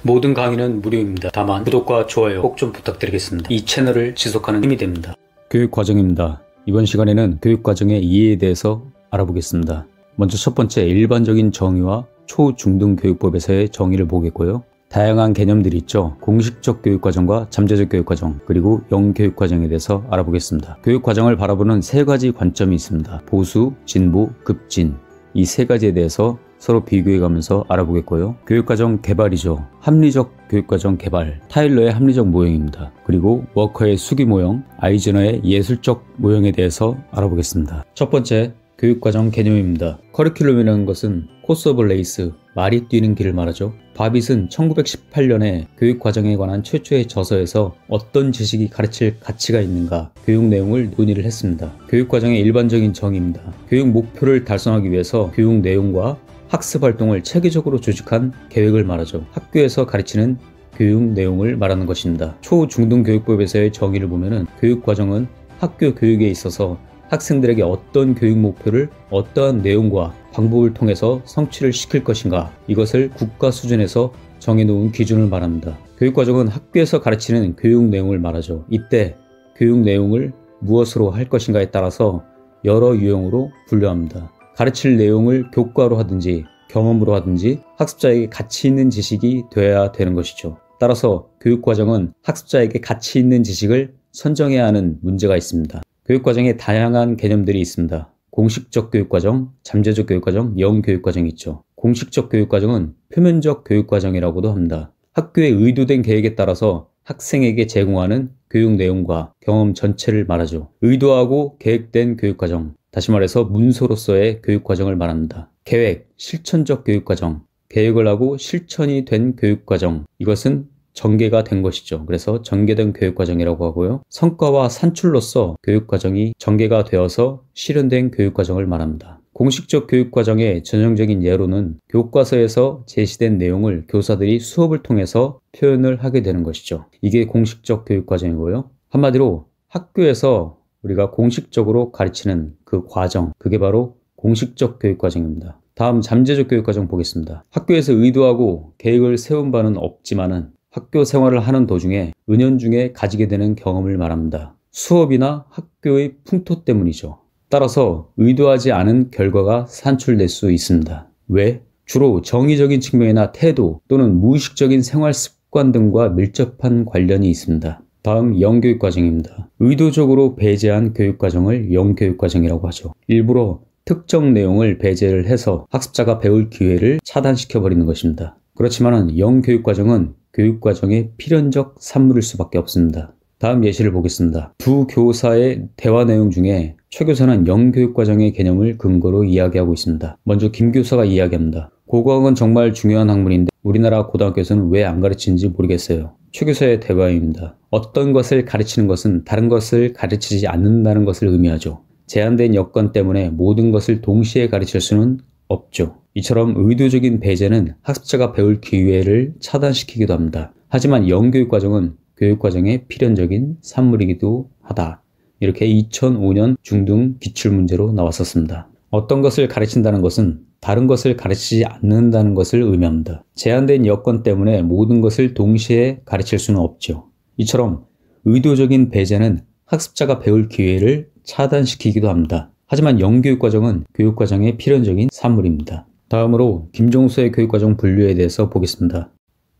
모든 강의는 무료입니다. 다만 구독과 좋아요 꼭 좀 부탁드리겠습니다. 이 채널을 지속하는 힘이 됩니다. 교육과정입니다. 이번 시간에는 교육과정의 이해에 대해서 알아보겠습니다. 먼저 첫 번째, 일반적인 정의와 초중등교육법에서의 정의를 보겠고요. 다양한 개념들이 있죠. 공식적 교육과정과 잠재적 교육과정, 그리고 영교육과정에 대해서 알아보겠습니다. 교육과정을 바라보는 세 가지 관점이 있습니다. 보수, 진보, 급진. 이 세 가지에 대해서 서로 비교해가면서 알아보겠고요. 교육과정 개발이죠. 합리적 교육과정 개발, 타일러의 합리적 모형입니다. 그리고 워커의 수기 모형, 아이즈너의 예술적 모형에 대해서 알아보겠습니다. 첫 번째, 교육과정 개념입니다. 커리큘럼이라는 것은 코스 오브 레이스, 말이 뛰는 길을 말하죠. 바빗은 1918년에 교육과정에 관한 최초의 저서에서 어떤 지식이 가르칠 가치가 있는가 교육 내용을 논의를 했습니다. 교육과정의 일반적인 정의입니다. 교육 목표를 달성하기 위해서 교육 내용과 학습 활동을 체계적으로 조직한 계획을 말하죠. 학교에서 가르치는 교육 내용을 말하는 것입니다. 초중등교육법에서의 정의를 보면은 교육과정은 학교 교육에 있어서 학생들에게 어떤 교육 목표를 어떠한 내용과 방법을 통해서 성취를 시킬 것인가, 이것을 국가 수준에서 정해놓은 기준을 말합니다. 교육과정은 학교에서 가르치는 교육 내용을 말하죠. 이때 교육 내용을 무엇으로 할 것인가에 따라서 여러 유형으로 분류합니다. 가르칠 내용을 교과로 하든지 경험으로 하든지 학습자에게 가치 있는 지식이 되어야 되는 것이죠. 따라서 교육과정은 학습자에게 가치 있는 지식을 선정해야 하는 문제가 있습니다. 교육과정에 다양한 개념들이 있습니다. 공식적 교육과정, 잠재적 교육과정, 영교육과정이 있죠. 공식적 교육과정은 표면적 교육과정이라고도 합니다. 학교의 의도된 계획에 따라서 학생에게 제공하는 교육 내용과 경험 전체를 말하죠. 의도하고 계획된 교육과정, 다시 말해서 문서로서의 교육과정을 말합니다. 계획, 실천적 교육과정, 계획을 하고 실천이 된 교육과정, 이것은 전개가 된 것이죠. 그래서 전개된 교육과정이라고 하고요. 성과와 산출로서 교육과정이 전개가 되어서 실현된 교육과정을 말합니다. 공식적 교육과정의 전형적인 예로는 교과서에서 제시된 내용을 교사들이 수업을 통해서 표현을 하게 되는 것이죠. 이게 공식적 교육과정이고요. 한마디로 학교에서 우리가 공식적으로 가르치는 그 과정, 그게 바로 공식적 교육과정입니다. 다음 잠재적 교육과정 보겠습니다. 학교에서 의도하고 계획을 세운 바는 없지만은 학교 생활을 하는 도중에 은연중에 가지게 되는 경험을 말합니다. 수업이나 학교의 풍토 때문이죠. 따라서 의도하지 않은 결과가 산출될 수 있습니다. 왜? 주로 정의적인 측면이나 태도 또는 무의식적인 생활 습관 등과 밀접한 관련이 있습니다. 다음 영교육과정입니다. 의도적으로 배제한 교육과정을 영교육과정이라고 하죠. 일부러 특정 내용을 배제를 해서 학습자가 배울 기회를 차단시켜버리는 것입니다. 그렇지만 영교육과정은 교육과정의 필연적 산물일 수밖에 없습니다. 다음 예시를 보겠습니다. 두 교사의 대화 내용 중에 최 교사는 영교육과정의 개념을 근거로 이야기하고 있습니다. 먼저 김 교사가 이야기합니다. 고고학은 정말 중요한 학문인데 우리나라 고등학교에서는 왜 안 가르치는지 모르겠어요. 최 교사의 대화입니다. 어떤 것을 가르치는 것은 다른 것을 가르치지 않는다는 것을 의미하죠. 제한된 여건 때문에 모든 것을 동시에 가르칠 수는 없죠. 이처럼 의도적인 배제는 학습자가 배울 기회를 차단시키기도 합니다. 하지만 영교육과정은 교육과정의 필연적인 산물이기도 하다. 이렇게 2005년 중등 기출문제로 나왔었습니다. 어떤 것을 가르친다는 것은 다른 것을 가르치지 않는다는 것을 의미합니다. 제한된 여건 때문에 모든 것을 동시에 가르칠 수는 없죠. 이처럼 의도적인 배제는 학습자가 배울 기회를 차단시키기도 합니다. 하지만 영교육과정은 교육과정의 필연적인 산물입니다. 다음으로 김종수의 교육과정 분류에 대해서 보겠습니다.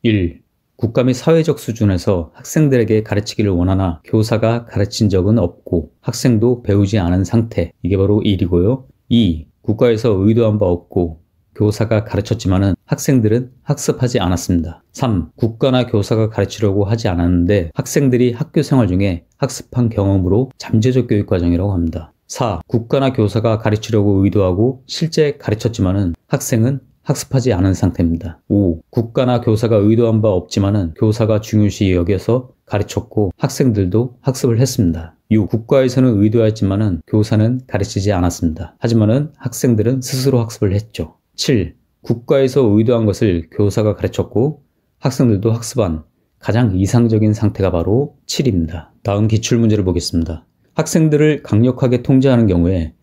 1. 국가 및 사회적 수준에서 학생들에게 가르치기를 원하나 교사가 가르친 적은 없고 학생도 배우지 않은 상태, 이게 바로 1이고요. 2. 국가에서 의도한 바 없고 교사가 가르쳤지만은 학생들은 학습하지 않았습니다. 3. 국가나 교사가 가르치려고 하지 않았는데 학생들이 학교 생활 중에 학습한 경험으로 잠재적 교육과정이라고 합니다. 4. 국가나 교사가 가르치려고 의도하고 실제 가르쳤지만은 학생은 학습하지 않은 상태입니다. 5. 국가나 교사가 의도한 바 없지만은 교사가 중요시 여겨서 가르쳤고 학생들도 학습을 했습니다. 6. 국가에서는 의도했지만은 교사는 가르치지 않았습니다. 하지만은 학생들은 스스로 학습을 했죠. 7. 국가에서 의도한 것을 교사가 가르쳤고 학생들도 학습한 가장 이상적인 상태가 바로 7입니다. 다음 기출문제를 보겠습니다. 학생들을 강력하게 통제하는 경우에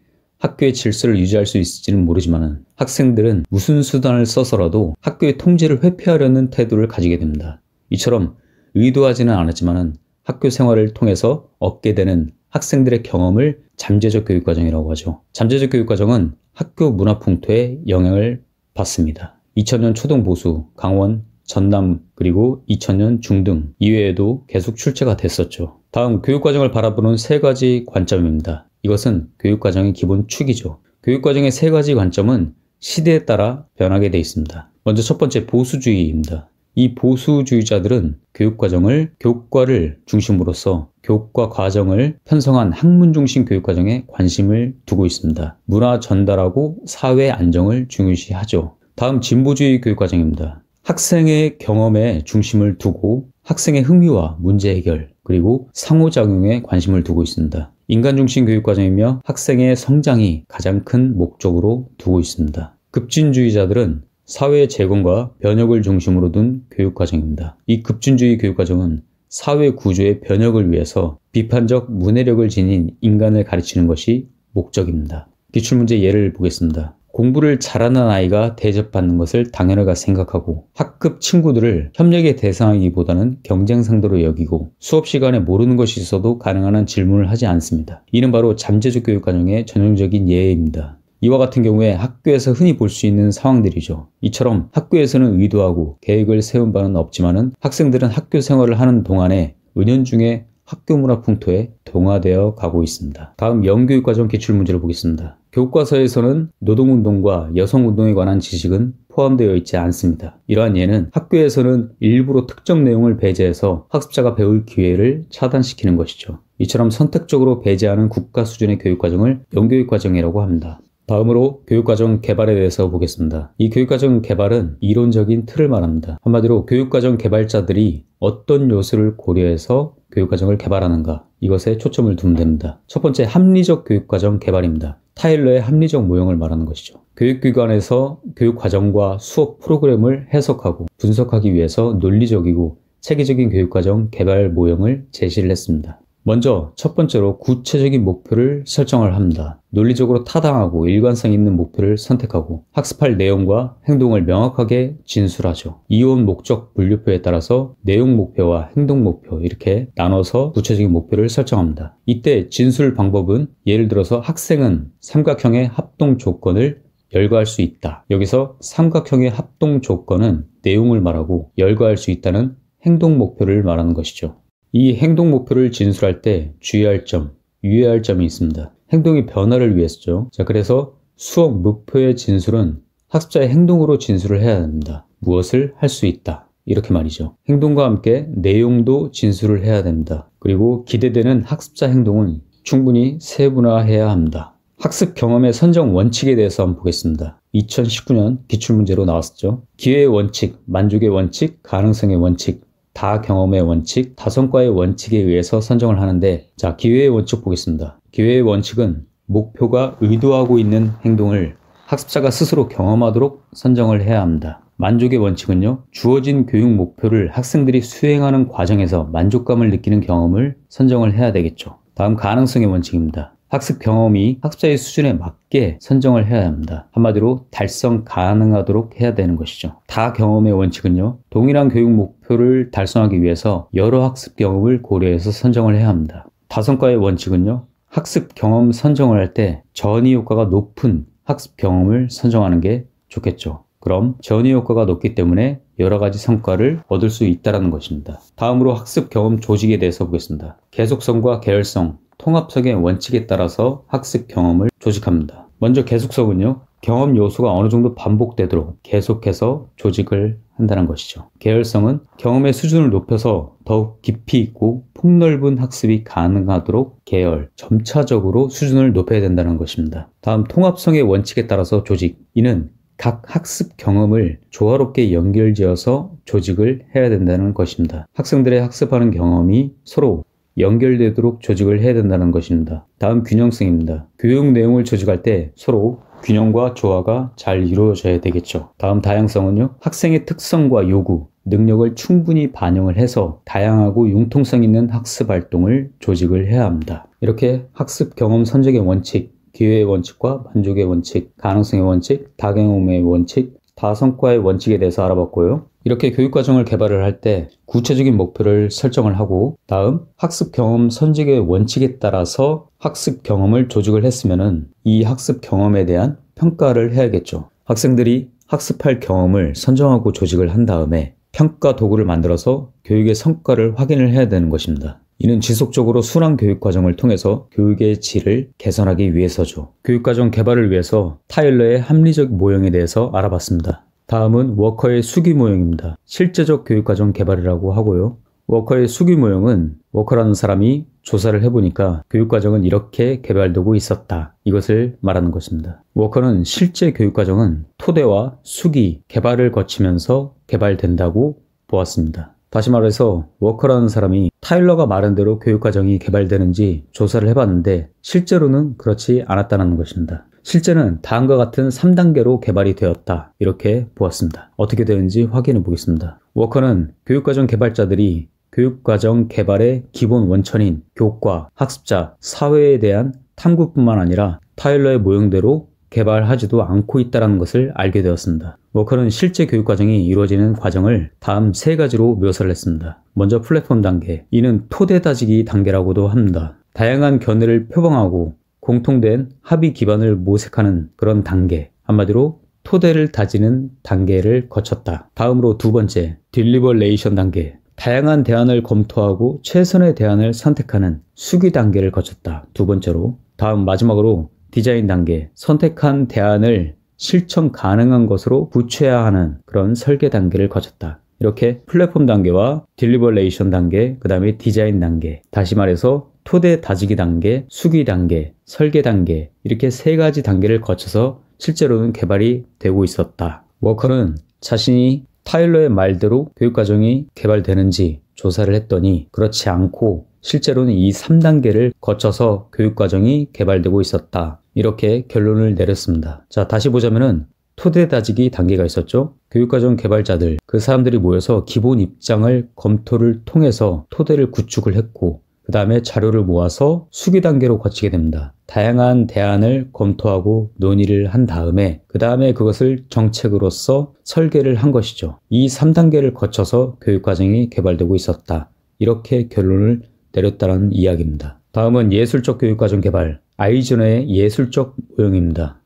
학교의 질서를 유지할 수 있을지는 모르지만 학생들은 무슨 수단을 써서라도 학교의 통제를 회피하려는 태도를 가지게 됩니다. 이처럼 의도하지는 않았지만 학교 생활을 통해서 얻게 되는 학생들의 경험을 잠재적 교육과정이라고 하죠. 잠재적 교육과정은 학교 문화풍토에 영향을 받습니다. 2000년 초등보수, 강원, 전남, 그리고 2000년 중등 이외에도 계속 출제가 됐었죠. 다음 교육과정을 바라보는 세 가지 관점입니다. 이것은 교육과정의 기본 축이죠. 교육과정의 세 가지 관점은 시대에 따라 변하게 되어 있습니다. 먼저 첫 번째 보수주의입니다. 이 보수주의자들은 교육과정을 교과를 중심으로써 교과 과정을 편성한 학문 중심 교육과정에 관심을 두고 있습니다. 문화 전달하고 사회 안정을 중요시하죠. 다음 진보주의 교육과정입니다. 학생의 경험에 중심을 두고 학생의 흥미와 문제 해결 그리고 상호작용에 관심을 두고 있습니다. 인간 중심 교육과정이며 학생의 성장이 가장 큰 목적으로 두고 있습니다. 급진주의자들은 사회 재건과 변혁을 중심으로 둔 교육과정입니다. 이 급진주의 교육과정은 사회 구조의 변혁을 위해서 비판적 문해력을 지닌 인간을 가르치는 것이 목적입니다. 기출문제 예를 보겠습니다. 공부를 잘하는 아이가 대접받는 것을 당연하게 생각하고 학급 친구들을 협력의 대상이기보다는 경쟁 상대로 여기고 수업 시간에 모르는 것이 있어도 가능한 한 질문을 하지 않습니다. 이는 바로 잠재적 교육과정의 전형적인 예입니다. 이와 같은 경우에 학교에서 흔히 볼 수 있는 상황들이죠. 이처럼 학교에서는 의도하고 계획을 세운 바는 없지만은 학생들은 학교 생활을 하는 동안에 은연중에 학교 문화 풍토에 동화되어 가고 있습니다. 다음 영교육과정 기출문제를 보겠습니다. 교과서에서는 노동운동과 여성운동에 관한 지식은 포함되어 있지 않습니다. 이러한 예는 학교에서는 일부러 특정 내용을 배제해서 학습자가 배울 기회를 차단시키는 것이죠. 이처럼 선택적으로 배제하는 국가 수준의 교육과정을 영교육과정이라고 합니다. 다음으로 교육과정 개발에 대해서 보겠습니다. 이 교육과정 개발은 이론적인 틀을 말합니다. 한마디로 교육과정 개발자들이 어떤 요소를 고려해서 교육과정을 개발하는가, 이것에 초점을 두면 됩니다. 첫 번째, 합리적 교육과정 개발입니다. 타일러의 합리적 모형을 말하는 것이죠. 교육기관에서 교육과정과 수업 프로그램을 해석하고 분석하기 위해서 논리적이고 체계적인 교육과정 개발 모형을 제시를 했습니다. 먼저 첫 번째로 구체적인 목표를 설정을 합니다. 논리적으로 타당하고 일관성 있는 목표를 선택하고 학습할 내용과 행동을 명확하게 진술하죠. 이온 목적 분류표에 따라서 내용 목표와 행동 목표 이렇게 나눠서 구체적인 목표를 설정합니다. 이때 진술 방법은 예를 들어서 학생은 삼각형의 합동 조건을 열거할 수 있다. 여기서 삼각형의 합동 조건은 내용을 말하고 열거할 수 있다는 행동 목표를 말하는 것이죠. 이 행동 목표를 진술할 때 주의할 점, 유의할 점이 있습니다. 행동의 변화를 위해서죠. 자, 그래서 수업 목표의 진술은 학습자의 행동으로 진술을 해야 됩니다. 무엇을 할 수 있다. 이렇게 말이죠. 행동과 함께 내용도 진술을 해야 됩니다. 그리고 기대되는 학습자 행동은 충분히 세분화해야 합니다. 학습 경험의 선정 원칙에 대해서 한번 보겠습니다. 2019년 기출문제로 나왔었죠. 기회의 원칙, 만족의 원칙, 가능성의 원칙, 다 경험의 원칙, 다성과의 원칙에 의해서 선정을 하는데, 자, 기회의 원칙 보겠습니다. 기회의 원칙은 목표가 의도하고 있는 행동을 학습자가 스스로 경험하도록 선정을 해야 합니다. 만족의 원칙은요, 주어진 교육 목표를 학생들이 수행하는 과정에서 만족감을 느끼는 경험을 선정을 해야 되겠죠. 다음 가능성의 원칙입니다. 학습 경험이 학습자의 수준에 맞게 선정을 해야 합니다. 한마디로 달성 가능하도록 해야 되는 것이죠. 다 경험의 원칙은요, 동일한 교육 목표를 달성하기 위해서 여러 학습 경험을 고려해서 선정을 해야 합니다. 다성과의 원칙은요, 학습 경험 선정을 할 때 전이 효과가 높은 학습 경험을 선정하는 게 좋겠죠. 그럼 전이 효과가 높기 때문에 여러 가지 성과를 얻을 수 있다는 것입니다. 다음으로 학습 경험 조직에 대해서 보겠습니다. 계속성과 계열성, 통합성의 원칙에 따라서 학습 경험을 조직합니다. 먼저 계속성은요, 경험 요소가 어느 정도 반복되도록 계속해서 조직을 한다는 것이죠. 계열성은 경험의 수준을 높여서 더욱 깊이 있고 폭넓은 학습이 가능하도록 계열, 점차적으로 수준을 높여야 된다는 것입니다. 다음 통합성의 원칙에 따라서 조직. 이는 각 학습 경험을 조화롭게 연결지어서 조직을 해야 된다는 것입니다. 학생들의 학습하는 경험이 서로 연결되도록 조직을 해야 된다는 것입니다. 다음 균형성입니다. 교육 내용을 조직할 때 서로 균형과 조화가 잘 이루어져야 되겠죠. 다음 다양성은요, 학생의 특성과 요구, 능력을 충분히 반영을 해서 다양하고 융통성 있는 학습 활동을 조직을 해야 합니다. 이렇게 학습 경험 선정의 원칙, 기회의 원칙과 만족의 원칙, 가능성의 원칙, 다경험의 원칙, 다성과의 원칙에 대해서 알아봤고요. 이렇게 교육과정을 개발을 할 때 구체적인 목표를 설정을 하고, 다음 학습 경험 선직의 원칙에 따라서 학습 경험을 조직을 했으면은 이 학습 경험에 대한 평가를 해야겠죠. 학생들이 학습할 경험을 선정하고 조직을 한 다음에 평가 도구를 만들어서 교육의 성과를 확인을 해야 되는 것입니다. 이는 지속적으로 순환 교육 과정을 통해서 교육의 질을 개선하기 위해서죠. 교육과정 개발을 위해서 타일러의 합리적 모형에 대해서 알아봤습니다. 다음은 워커의 수기 모형입니다. 실제적 교육과정 개발이라고 하고요. 워커의 수기 모형은 워커라는 사람이 조사를 해보니까 교육과정은 이렇게 개발되고 있었다, 이것을 말하는 것입니다. 워커는 실제 교육과정은 토대와 수기, 개발을 거치면서 개발된다고 보았습니다. 다시 말해서 워커라는 사람이 타일러가 말한 대로 교육과정이 개발되는지 조사를 해봤는데 실제로는 그렇지 않았다는 것입니다. 실제는 다음과 같은 3단계로 개발이 되었다, 이렇게 보았습니다. 어떻게 되는지 확인해 보겠습니다. 워커는 교육과정 개발자들이 교육과정 개발의 기본 원천인 교과, 학습자, 사회에 대한 탐구뿐만 아니라 타일러의 모형대로 개발하지도 않고 있다는 것을 알게 되었습니다. 워커는 실제 교육과정이 이루어지는 과정을 다음 3가지로 묘사를 했습니다. 먼저 플랫폼 단계, 이는 토대 다지기 단계라고도 합니다. 다양한 견해를 표방하고 공통된 합의 기반을 모색하는 그런 단계, 한마디로 토대를 다지는 단계를 거쳤다. 다음으로 2번째, 딜리버레이션 단계, 다양한 대안을 검토하고 최선의 대안을 선택하는 수기 단계를 거쳤다. 2번째로, 다음 마지막으로 디자인 단계, 선택한 대안을 실천 가능한 것으로 구체화하는 그런 설계 단계를 거쳤다. 이렇게 플랫폼 단계와 딜리버레이션 단계, 그 다음에 디자인 단계, 다시 말해서 토대 다지기 단계, 수기 단계, 설계 단계, 이렇게 3가지 단계를 거쳐서 실제로는 개발이 되고 있었다. 워커는 자신이 타일러의 말대로 교육과정이 개발되는지 조사를 했더니 그렇지 않고 실제로는 이 3단계를 거쳐서 교육과정이 개발되고 있었다, 이렇게 결론을 내렸습니다. 자, 다시 보자면은 토대 다지기 단계가 있었죠. 교육과정 개발자들, 그 사람들이 모여서 기본 입장을 검토를 통해서 토대를 구축을 했고, 그 다음에 자료를 모아서 수기 단계로 거치게 됩니다. 다양한 대안을 검토하고 논의를 한 다음에 그 다음에 그것을 정책으로서 설계를 한 것이죠. 이 3단계를 거쳐서 교육과정이 개발되고 있었다, 이렇게 결론을 내렸다는 이야기입니다. 다음은 예술적 교육과정 개발, 아이즈너의 예술적 모형입니다.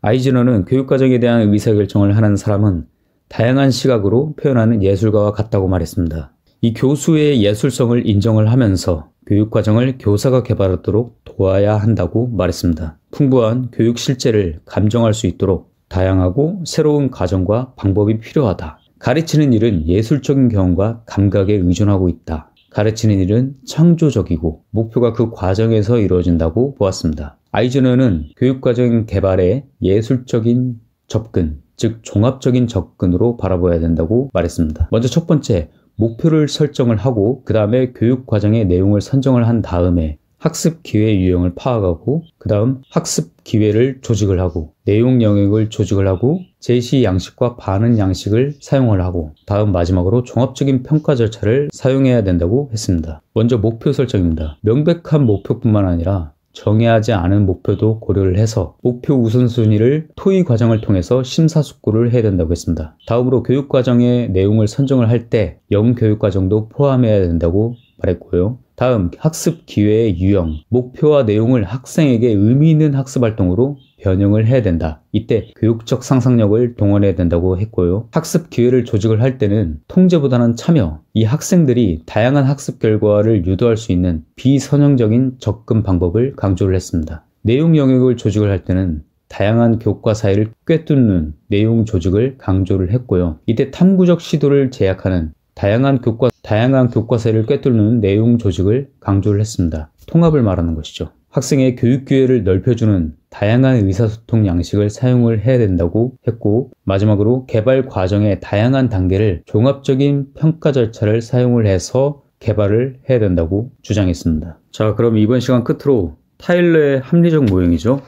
아이즈너는 교육과정에 대한 의사결정을 하는 사람은 다양한 시각으로 표현하는 예술가와 같다고 말했습니다. 이 교수의 예술성을 인정을 하면서 교육과정을 교사가 개발하도록 도와야 한다고 말했습니다. 풍부한 교육 실제를 감정할 수 있도록 다양하고 새로운 과정과 방법이 필요하다. 가르치는 일은 예술적인 경험과 감각에 의존하고 있다. 가르치는 일은 창조적이고 목표가 그 과정에서 이루어진다고 보았습니다. 아이즈너는 교육과정 개발의 예술적인 접근, 즉 종합적인 접근으로 바라봐야 된다고 말했습니다. 먼저 첫 번째, 목표를 설정을 하고 그 다음에 교육과정의 내용을 선정을 한 다음에 학습 기회 유형을 파악하고 그 다음 학습 기회를 조직을 하고 내용 영역을 조직을 하고 제시 양식과 반응 양식을 사용을 하고 다음 마지막으로 종합적인 평가 절차를 사용해야 된다고 했습니다. 먼저 목표 설정입니다. 명백한 목표뿐만 아니라 정해하지 않은 목표도 고려를 해서 목표 우선순위를 토의 과정을 통해서 심사숙고를 해야 된다고 했습니다. 다음으로 교육과정의 내용을 선정을 할 때 영교육과정도 포함해야 된다고 말했고요. 다음 학습 기회의 유형, 목표와 내용을 학생에게 의미 있는 학습활동으로 변형을 해야 된다. 이때 교육적 상상력을 동원해야 된다고 했고요. 학습 기회를 조직을 할 때는 통제보다는 참여, 이 학생들이 다양한 학습 결과를 유도할 수 있는 비선형적인 접근 방법을 강조를 했습니다. 내용 영역을 조직을 할 때는 다양한 교과 사이를 꿰뚫는 내용 조직을 강조를 했고요. 이때 탐구적 시도를 제약하는 다양한 교과 사이를 꿰뚫는 내용 조직을 강조를 했습니다. 통합을 말하는 것이죠. 학생의 교육 기회를 넓혀주는 다양한 의사소통 양식을 사용을 해야 된다고 했고, 마지막으로 개발 과정의 다양한 단계를 종합적인 평가 절차를 사용을 해서 개발을 해야 된다고 주장했습니다. 자, 그럼 이번 시간 끝으로 타일러의 합리적 모형이죠.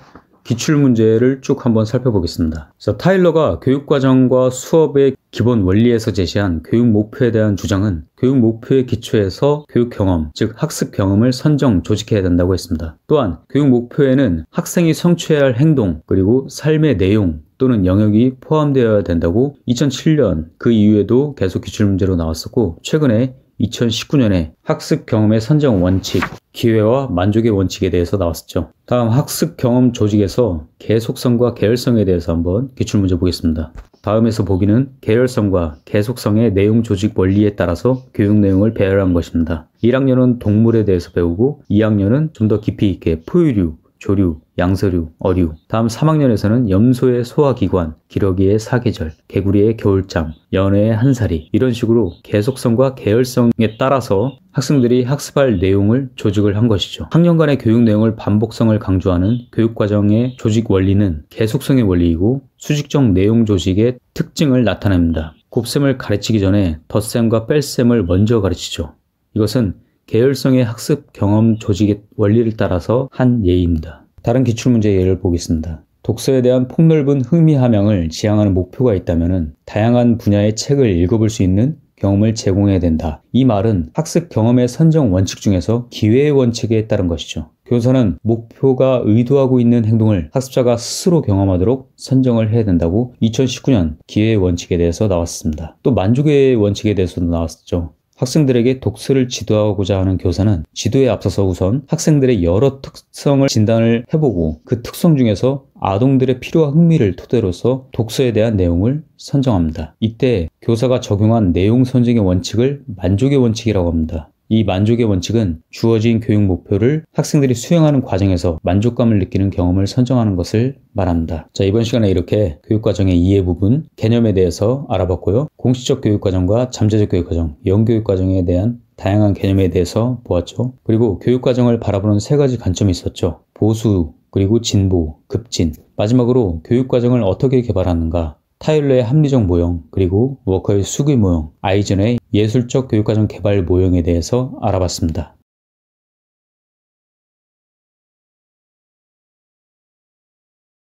기출문제를 쭉 한번 살펴보겠습니다. 그래서 타일러가 교육과정과 수업의 기본 원리에서 제시한 교육 목표에 대한 주장은 교육 목표의 기초에서 교육 경험, 즉 학습 경험을 선정, 조직해야 된다고 했습니다. 또한 교육 목표에는 학생이 성취해야 할 행동, 그리고 삶의 내용 또는 영역이 포함되어야 된다고 2007년 그 이후에도 계속 기출문제로 나왔었고, 최근에 2019년에 학습 경험의 선정 원칙, 기회와 만족의 원칙에 대해서 나왔었죠. 다음 학습 경험 조직에서 계속성과 계열성에 대해서 한번 기출문제 보겠습니다. 다음에서 보기는 계열성과 계속성의 내용 조직 원리에 따라서 교육 내용을 배열한 것입니다. 1학년은 동물에 대해서 배우고 2학년은 좀 더 깊이 있게 포유류, 조류, 양서류, 어류. 다음 3학년에서는 염소의 소화기관, 기러기의 사계절, 개구리의 겨울잠, 연애의 한살이, 이런 식으로 계속성과 계열성에 따라서 학생들이 학습할 내용을 조직을 한 것이죠. 학년간의 교육 내용을 반복성을 강조하는 교육과정의 조직 원리는 계속성의 원리이고 수직적 내용 조직의 특징을 나타냅니다. 곱셈을 가르치기 전에 덧셈과 뺄셈을 먼저 가르치죠. 이것은 계열성의 학습 경험 조직의 원리를 따라서 한 예입니다. 다른 기출문제 예를 보겠습니다. 독서에 대한 폭넓은 흥미 함양을 지향하는 목표가 있다면 다양한 분야의 책을 읽어볼 수 있는 경험을 제공해야 된다. 이 말은 학습 경험의 선정 원칙 중에서 기회의 원칙에 따른 것이죠. 교사는 목표가 의도하고 있는 행동을 학습자가 스스로 경험하도록 선정을 해야 된다고 2019년 기회의 원칙에 대해서 나왔습니다. 또 만족의 원칙에 대해서도 나왔었죠. 학생들에게 독서를 지도하고자 하는 교사는 지도에 앞서서 우선 학생들의 여러 특성을 진단을 해보고 그 특성 중에서 아동들의 필요와 흥미를 토대로서 독서에 대한 내용을 선정합니다. 이때 교사가 적용한 내용 선정의 원칙을 만족의 원칙이라고 합니다. 이 만족의 원칙은 주어진 교육 목표를 학생들이 수행하는 과정에서 만족감을 느끼는 경험을 선정하는 것을 말합니다. 자, 이번 시간에 이렇게 교육과정의 이해 부분, 개념에 대해서 알아봤고요. 공식적 교육과정과 잠재적 교육과정, 영교육과정에 대한 다양한 개념에 대해서 보았죠. 그리고 교육과정을 바라보는 세 가지 관점이 있었죠. 보수, 그리고 진보, 급진. 마지막으로 교육과정을 어떻게 개발하는가, 타일러의 합리적 모형, 그리고 워커의 수기 모형, 아이젠의 예술적 교육과정 개발 모형에 대해서 알아봤습니다.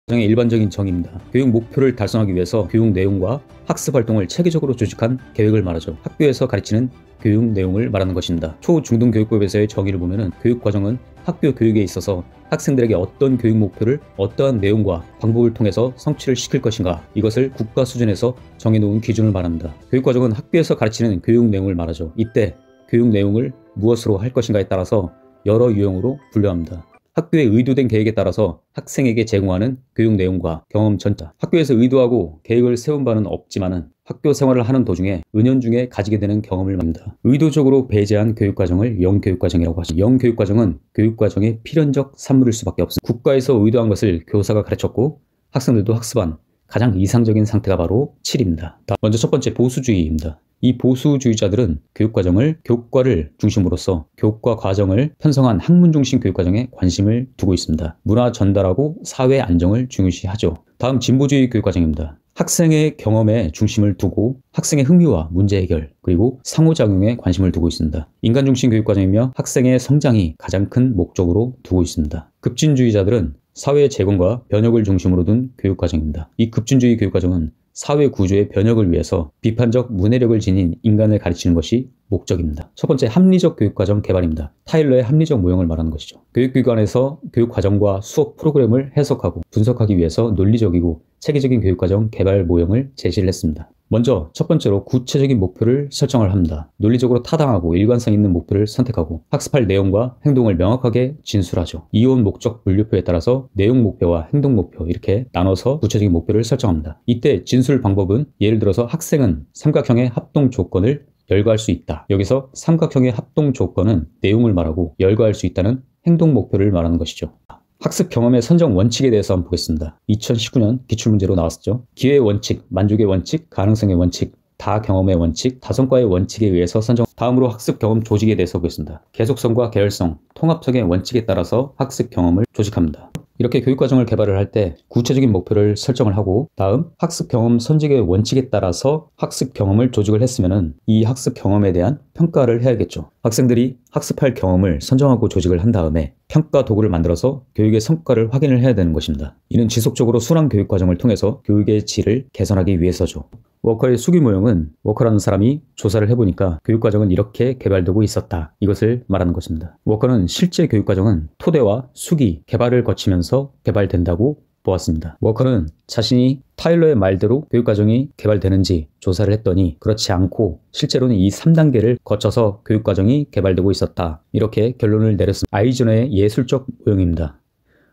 과정의 일반적인 정의입니다. 교육 목표를 달성하기 위해서 교육 내용과 학습 활동을 체계적으로 조직한 계획을 말하죠. 학교에서 가르치는 교육 내용을 말하는 것입니다. 초중등교육법에서의 정의를 보면은 교육과정은 학교 교육에 있어서 학생들에게 어떤 교육 목표를 어떠한 내용과 방법을 통해서 성취를 시킬 것인가, 이것을 국가 수준에서 정해놓은 기준을 말합니다. 교육과정은 학교에서 가르치는 교육 내용을 말하죠. 이때 교육 내용을 무엇으로 할 것인가에 따라서 여러 유형으로 분류합니다. 학교의 의도된 계획에 따라서 학생에게 제공하는 교육 내용과 경험 전자. 학교에서 의도하고 계획을 세운 바는 없지만은 학교 생활을 하는 도중에 은연중에 가지게 되는 경험을 말합니다. 의도적으로 배제한 교육과정을 영교육과정이라고 하죠. 영교육과정은 교육과정의 필연적 산물일 수밖에 없습니다. 국가에서 의도한 것을 교사가 가르쳤고 학생들도 학습한 가장 이상적인 상태가 바로 7입니다. 먼저 첫 번째, 보수주의입니다. 이 보수주의자들은 교육과정을 교과를 중심으로서 교과 과정을 편성한 학문 중심 교육과정에 관심을 두고 있습니다. 문화 전달하고 사회 안정을 중요시하죠. 다음, 진보주의 교육과정입니다. 학생의 경험에 중심을 두고 학생의 흥미와 문제 해결, 그리고 상호작용에 관심을 두고 있습니다. 인간 중심 교육과정이며 학생의 성장이 가장 큰 목적으로 두고 있습니다. 급진주의자들은 사회의 재건과 변혁을 중심으로 둔 교육과정입니다. 이 급진주의 교육과정은 사회 구조의 변혁을 위해서 비판적 문해력을 지닌 인간을 가르치는 것이 목적입니다. 첫 번째, 합리적 교육과정 개발입니다. 타일러의 합리적 모형을 말하는 것이죠. 교육기관에서 교육과정과 수업 프로그램을 해석하고 분석하기 위해서 논리적이고 체계적인 교육과정 개발 모형을 제시를 했습니다. 먼저 첫 번째로 구체적인 목표를 설정을 합니다. 논리적으로 타당하고 일관성 있는 목표를 선택하고 학습할 내용과 행동을 명확하게 진술하죠. 이온 목적 분류표에 따라서 내용 목표와 행동 목표 이렇게 나눠서 구체적인 목표를 설정합니다. 이때 진술 방법은 예를 들어서 학생은 삼각형의 합동 조건을 열거할 수 있다. 여기서 삼각형의 합동 조건은 내용을 말하고 열거할 수 있다는 행동 목표를 말하는 것이죠. 학습 경험의 선정 원칙에 대해서 한번 보겠습니다. 2019년 기출문제로 나왔었죠. 기회의 원칙, 만족의 원칙, 가능성의 원칙, 다경험의 원칙, 다성과의 원칙에 의해서 선정. 다음으로 학습 경험 조직에 대해서 보겠습니다. 계속성과 계열성, 통합성의 원칙에 따라서 학습 경험을 조직합니다. 이렇게 교육과정을 개발을 할 때 구체적인 목표를 설정을 하고 다음 학습 경험 선직의 원칙에 따라서 학습 경험을 조직을 했으면은 이 학습 경험에 대한 평가를 해야겠죠. 학생들이 학습할 경험을 선정하고 조직을 한 다음에 평가 도구를 만들어서 교육의 성과를 확인을 해야 되는 것입니다. 이는 지속적으로 순환 교육과정을 통해서 교육의 질을 개선하기 위해서죠. 워커의 수기 모형은 워커라는 사람이 조사를 해보니까 교육과정은 이렇게 개발되고 있었다. 이것을 말하는 것입니다. 워커는 실제 교육과정은 토대와 수기, 개발을 거치면서 개발된다고 보았습니다. 워커는 자신이 타일러의 말대로 교육과정이 개발되는지 조사를 했더니 그렇지 않고 실제로는 이 3단계를 거쳐서 교육과정이 개발되고 있었다. 이렇게 결론을 내렸습니다. 아이즈너의 예술적 모형입니다.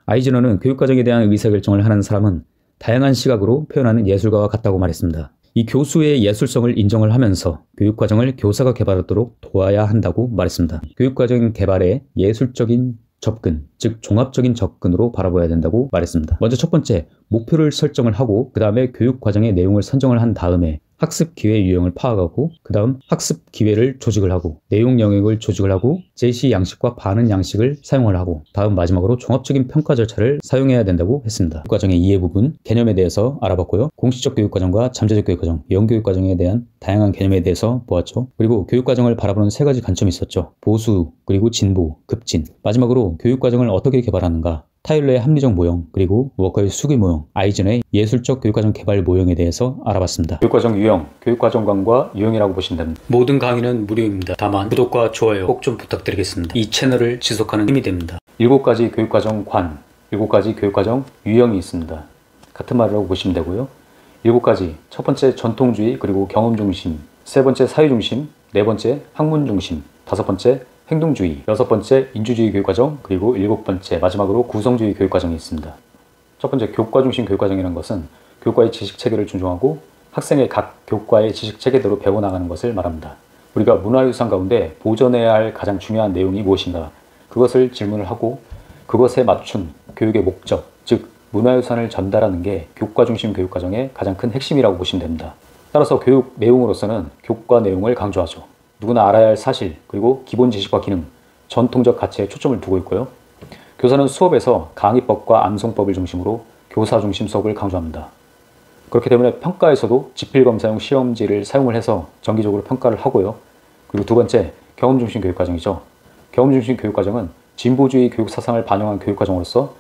아이즈너는 교육과정에 대한 의사결정을 하는 사람은 다양한 시각으로 표현하는 예술가와 같다고 말했습니다. 이 교수의 예술성을 인정을 하면서 교육과정을 교사가 개발하도록 도와야 한다고 말했습니다. 교육과정 개발의 예술적인 접근, 즉 종합적인 접근으로 바라봐야 된다고 말했습니다. 먼저 첫 번째, 목표를 설정을 하고 그 다음에 교육과정의 내용을 선정을 한 다음에 학습 기회 유형을 파악하고 그 다음 학습 기회를 조직을 하고 내용 영역을 조직을 하고 제시 양식과 반응 양식을 사용을 하고 다음 마지막으로 종합적인 평가 절차를 사용해야 된다고 했습니다. 교육과정의 이해 부분, 개념에 대해서 알아봤고요. 공식적 교육과정과 잠재적 교육과정, 영교육과정에 대한 다양한 개념에 대해서 보았죠. 그리고 교육과정을 바라보는 세 가지 관점이 있었죠. 보수, 그리고 진보, 급진. 마지막으로 교육과정을 어떻게 개발하는가, 타일러의 합리적 모형, 그리고 워커의 수기 모형, 아이즈너의 예술적 교육과정 개발 모형에 대해서 알아봤습니다. 교육과정 유형, 교육과정관과 유형이라고 보시면 됩니다. 모든 강의는 무료입니다. 다만 구독과 좋아요 꼭 좀 부탁드리겠습니다. 이 채널을 지속하는 힘이 됩니다. 7가지 교육과정 관, 7가지 교육과정 유형이 있습니다. 같은 말이라고 보시면 되고요. 7가지, 첫 번째 전통주의 그리고 경험중심, 세 번째 사회중심, 네 번째 학문중심, 다섯 번째 행동주의, 여섯 번째 인주주의 교육과정, 그리고 일곱 번째 마지막으로 구성주의 교육과정이 있습니다. 첫 번째 교과 중심 교육과정이라는 것은 교과의 지식체계를 존중하고 학생의 각 교과의 지식체계대로 배워나가는 것을 말합니다. 우리가 문화유산 가운데 보존해야 할 가장 중요한 내용이 무엇인가, 그것을 질문을 하고 그것에 맞춘 교육의 목적, 즉 문화유산을 전달하는 게 교과 중심 교육과정의 가장 큰 핵심이라고 보시면 됩니다. 따라서 교육 내용으로서는 교과 내용을 강조하죠. 누구나 알아야 할 사실, 그리고 기본 지식과 기능, 전통적 가치에 초점을 두고 있고요. 교사는 수업에서 강의법과 암송법을 중심으로 교사 중심 수업을 강조합니다. 그렇기 때문에 평가에서도 지필검사용 시험지를 사용을 해서 정기적으로 평가를 하고요. 그리고 두 번째, 경험 중심 교육과정이죠. 경험 중심 교육과정은 진보주의 교육 사상을 반영한 교육과정으로서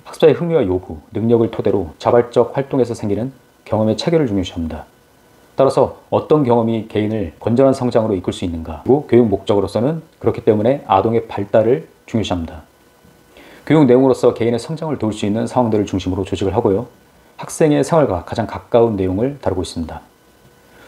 학습자의 흥미와 요구, 능력을 토대로 자발적 활동에서 생기는 경험의 체계를 중요시합니다. 따라서 어떤 경험이 개인을 건전한 성장으로 이끌 수 있는가, 그리고 교육 목적으로서는 그렇기 때문에 아동의 발달을 중요시합니다. 교육 내용으로서 개인의 성장을 도울 수 있는 상황들을 중심으로 조직을 하고요. 학생의 생활과 가장 가까운 내용을 다루고 있습니다.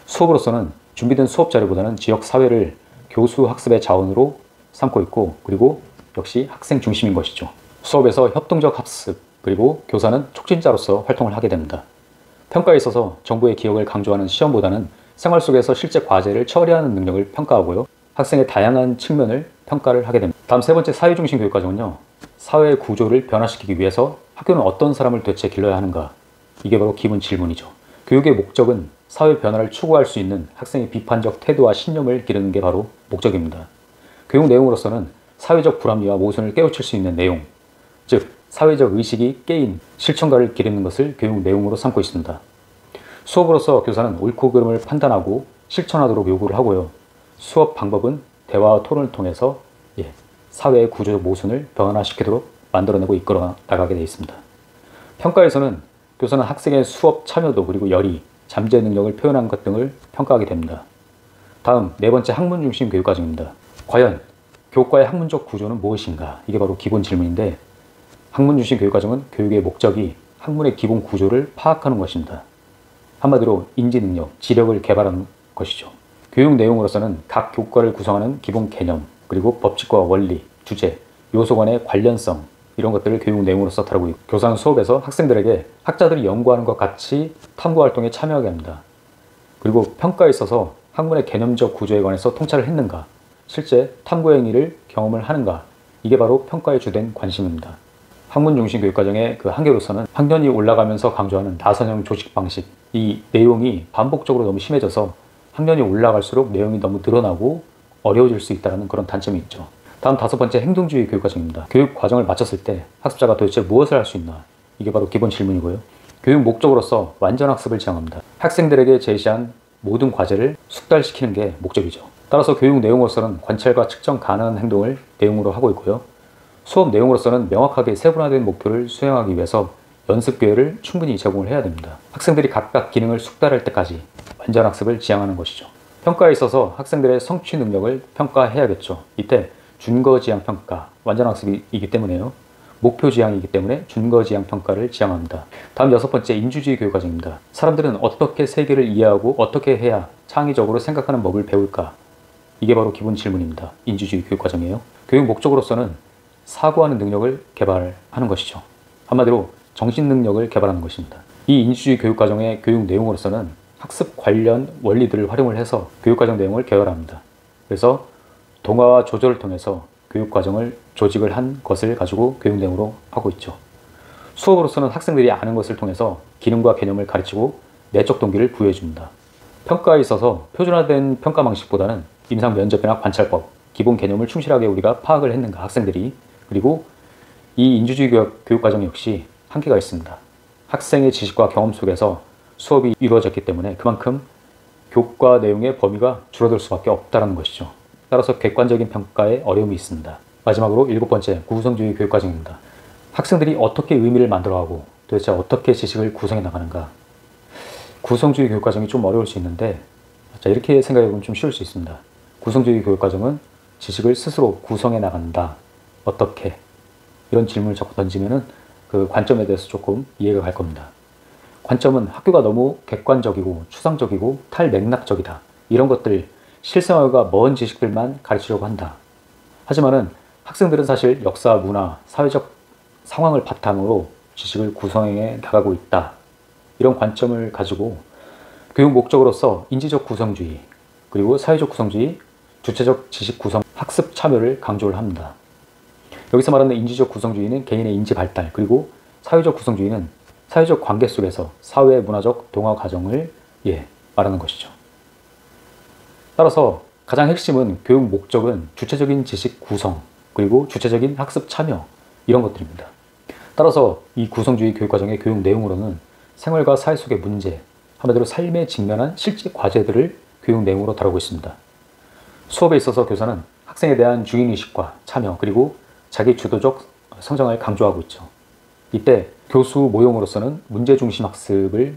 수업으로서는 준비된 수업 자료보다는 지역 사회를 교수 학습의 자원으로 삼고 있고, 그리고 역시 학생 중심인 것이죠. 수업에서 협동적 학습, 그리고 교사는 촉진자로서 활동을 하게 됩니다. 평가에 있어서 정보의 기억을 강조하는 시험보다는 생활 속에서 실제 과제를 처리하는 능력을 평가하고요. 학생의 다양한 측면을 평가를 하게 됩니다. 다음 세 번째 사회중심 교육과정은요. 사회 구조를 변화시키기 위해서 학교는 어떤 사람을 도대체 길러야 하는가? 이게 바로 기본 질문이죠. 교육의 목적은 사회 변화를 추구할 수 있는 학생의 비판적 태도와 신념을 기르는 게 바로 목적입니다. 교육 내용으로서는 사회적 불합리와 모순을 깨우칠 수 있는 내용, 즉 사회적 의식이 깨인 실천가를 기르는 것을 교육 내용으로 삼고 있습니다. 수업으로서 교사는 옳고 그름을 판단하고 실천하도록 요구를 하고요. 수업 방법은 대화와 토론을 통해서 사회의 구조적 모순을 변화시키도록 만들어내고 이끌어 나가게 되어 있습니다. 평가에서는 교사는 학생의 수업 참여도, 그리고 열의, 잠재 능력을 표현한 것 등을 평가하게 됩니다. 다음 네 번째 학문 중심 교육과정입니다. 과연 교과의 학문적 구조는 무엇인가? 이게 바로 기본 질문인데, 학문 중심 교육과정은 교육의 목적이 학문의 기본 구조를 파악하는 것입니다. 한마디로 인지 능력, 지력을 개발하는 것이죠. 교육 내용으로서는 각 교과를 구성하는 기본 개념, 그리고 법칙과 원리, 주제, 요소 간의 관련성, 이런 것들을 교육 내용으로서 다루고 있고, 교사는 수업에서 학생들에게 학자들이 연구하는 것 같이 탐구 활동에 참여하게 합니다. 그리고 평가에 있어서 학문의 개념적 구조에 관해서 통찰을 했는가, 실제 탐구 행위를 경험을 하는가, 이게 바로 평가의 주된 관심입니다. 학문 중심 교육과정의 그 한계로서는 학년이 올라가면서 강조하는 나선형 조직 방식, 이 내용이 반복적으로 너무 심해져서 학년이 올라갈수록 내용이 너무 늘어나고 어려워질 수 있다는 그런 단점이 있죠. 다음 5번째 행동주의 교육과정입니다. 교육과정을 마쳤을 때 학습자가 도대체 무엇을 할 수 있나? 이게 바로 기본 질문이고요. 교육 목적으로서 완전 학습을 지향합니다. 학생들에게 제시한 모든 과제를 숙달시키는 게 목적이죠. 따라서 교육 내용으로서는 관찰과 측정 가능한 행동을 내용으로 하고 있고요. 수업 내용으로서는 명확하게 세분화된 목표를 수행하기 위해서 연습 기회를 충분히 제공을 해야 됩니다. 학생들이 각각 기능을 숙달할 때까지 완전 학습을 지향하는 것이죠. 평가에 있어서 학생들의 성취 능력을 평가해야겠죠. 이때 준거지향 평가, 완전 학습이기 때문에요. 목표 지향이기 때문에 준거지향 평가를 지향합니다. 다음 6번째 인주주의 교육과정입니다. 사람들은 어떻게 세계를 이해하고 어떻게 해야 창의적으로 생각하는 법을 배울까? 이게 바로 기본 질문입니다. 인주주의 교육과정이에요. 교육 목적으로서는 사고하는 능력을 개발하는 것이죠. 한마디로 정신 능력을 개발하는 것입니다. 이 인주주의 교육과정의 교육 내용으로서는 학습 관련 원리들을 활용을 해서 교육과정 내용을 개발합니다. 그래서 동화와 조절을 통해서 교육과정을 조직을 한 것을 가지고 교육 내용으로 하고 있죠. 수업으로서는 학생들이 아는 것을 통해서 기능과 개념을 가르치고 내적 동기를 부여해 줍니다. 평가에 있어서 표준화된 평가 방식보다는 임상 면접이나 관찰법, 기본 개념을 충실하게 우리가 파악을 했는가 학생들이. 그리고 이 인주주의 교육과정 역시 한계가 있습니다. 학생의 지식과 경험 속에서 수업이 이루어졌기 때문에 그만큼 교과 내용의 범위가 줄어들 수밖에 없다는 것이죠. 따라서 객관적인 평가에 어려움이 있습니다. 마지막으로 7번째 구성주의 교육과정입니다. 학생들이 어떻게 의미를 만들어가고 도대체 어떻게 지식을 구성해 나가는가. 구성주의 교육과정이 좀 어려울 수 있는데 이렇게 생각해보면 좀 쉬울 수 있습니다. 구성주의 교육과정은 지식을 스스로 구성해 나간다. 어떻게? 이런 질문을 자꾸 던지면은 그 관점에 대해서 조금 이해가 갈 겁니다. 관점은 학교가 너무 객관적이고 추상적이고 탈맥락적이다. 이런 것들, 실생활과 먼 지식들만 가르치려고 한다. 하지만은 학생들은 사실 역사, 문화, 사회적 상황을 바탕으로 지식을 구성해 나가고 있다. 이런 관점을 가지고 교육 목적으로서 인지적 구성주의, 그리고 사회적 구성주의, 주체적 지식 구성, 학습 참여를 강조를 합니다. 여기서 말하는 인지적 구성주의는 개인의 인지 발달, 그리고 사회적 구성주의는 사회적 관계 속에서 사회 문화적 동화 과정을 말하는 것이죠. 따라서 가장 핵심은 교육 목적은 주체적인 지식 구성, 그리고 주체적인 학습 참여, 이런 것들입니다. 따라서 이 구성주의 교육과정의 교육 내용으로는 생활과 사회 속의 문제, 한마디로 삶에 직면한 실제 과제들을 교육 내용으로 다루고 있습니다. 수업에 있어서 교사는 학생에 대한 주인의식과 참여, 그리고 자기 주도적 성장을 강조하고 있죠. 이때 교수 모형으로서는 문제중심 학습을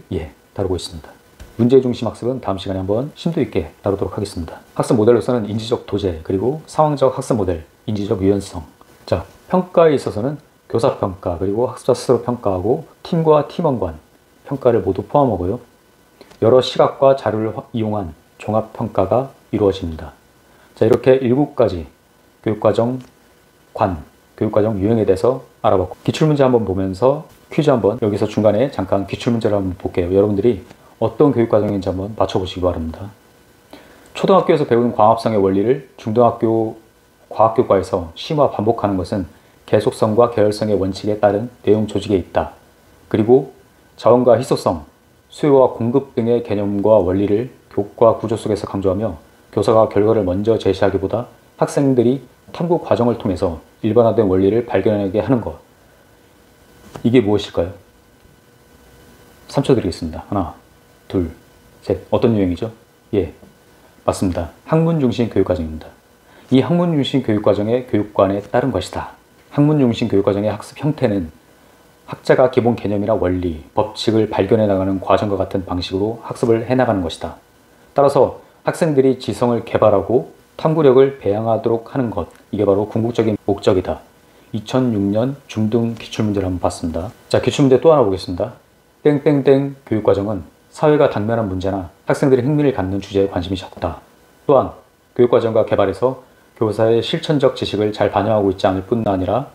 다루고 있습니다. 문제중심 학습은 다음 시간에 한번 심도 있게 다루도록 하겠습니다. 학습 모델로서는 인지적 도제, 그리고 상황적 학습 모델, 인지적 유연성. 자, 평가에 있어서는 교사평가, 그리고 학습자 스스로 평가하고 팀과 팀원 간 평가를 모두 포함하고요. 여러 시각과 자료를 이용한 종합평가가 이루어집니다. 자, 이렇게 7가지 교육과정 교육과정 유형에 대해서 알아봤고, 기출문제 한번 보면서 퀴즈 한번, 여기서 중간에 잠깐 기출문제를 한번 볼게요. 여러분들이 어떤 교육과정인지 한번 맞춰보시기 바랍니다. 초등학교에서 배우는 광합성의 원리를 중등학교 과학교과에서 심화 반복하는 것은 계속성과 계열성의 원칙에 따른 내용 조직에 있다. 그리고 자원과 희소성, 수요와 공급 등의 개념과 원리를 교과 구조 속에서 강조하며 교사가 결과를 먼저 제시하기보다 학생들이 탐구 과정을 통해서 일반화된 원리를 발견하게 하는 것. 이게 무엇일까요? 3초 드리겠습니다. 하나, 둘, 셋. 어떤 유형이죠? 맞습니다. 학문 중심 교육과정입니다. 이 학문 중심 교육과정의 교육관에 따른 것이다. 학문 중심 교육과정의 학습 형태는 학자가 기본 개념이나 원리, 법칙을 발견해 나가는 과정과 같은 방식으로 학습을 해나가는 것이다. 따라서 학생들이 지성을 개발하고 탐구력을 배양하도록 하는 것, 이게 바로 궁극적인 목적이다. 2006년 중등 기출문제를 한번 봤습니다. 자, 기출문제 또 하나 보겠습니다. 땡땡땡 교육과정은 사회가 당면한 문제나 학생들이 흥미를 갖는 주제에 관심이 적다. 또한 교육과정과 개발에서 교사의 실천적 지식을 잘 반영하고 있지 않을 뿐 아니라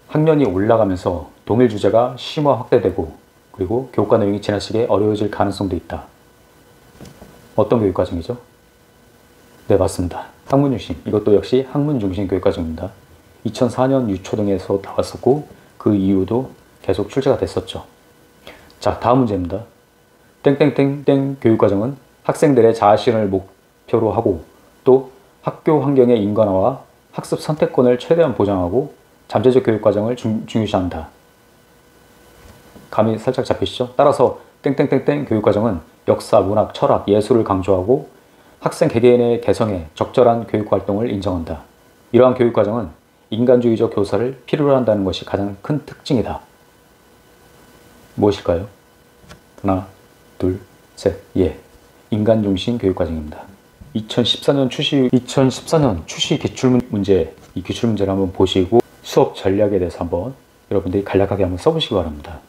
학년이 올라가면서 동일 주제가 심화 확대되고, 그리고 교과 내용이 지나치게 어려워질 가능성도 있다. 어떤 교육과정이죠? 네, 맞습니다. 학문 중심. 이것도 역시 학문 중심 교육과정입니다. 2004년 유초등에서 나왔었고 그 이후도 계속 출제가 됐었죠. 자, 다음 문제입니다. 땡땡땡땡 교육과정은 학생들의 자아실현을 목표로 하고 또 학교 환경의 인간화와 학습 선택권을 최대한 보장하고 잠재적 교육 과정을 중요시한다. 감이 살짝 잡히시죠? 따라서 땡땡땡땡 교육과정은 역사, 문학, 철학, 예술을 강조하고 학생 개개인의 개성에 적절한 교육활동을 인정한다. 이러한 교육과정은 인간주의적 교사를 필요로 한다는 것이 가장 큰 특징이다. 무엇일까요? 하나, 둘, 셋, 예. 인간중심 교육과정입니다. 2014년 출시 기출문제, 이 기출문제를 한번 보시고 수업 전략에 대해서 한번 여러분들이 간략하게 한번 써보시기 바랍니다.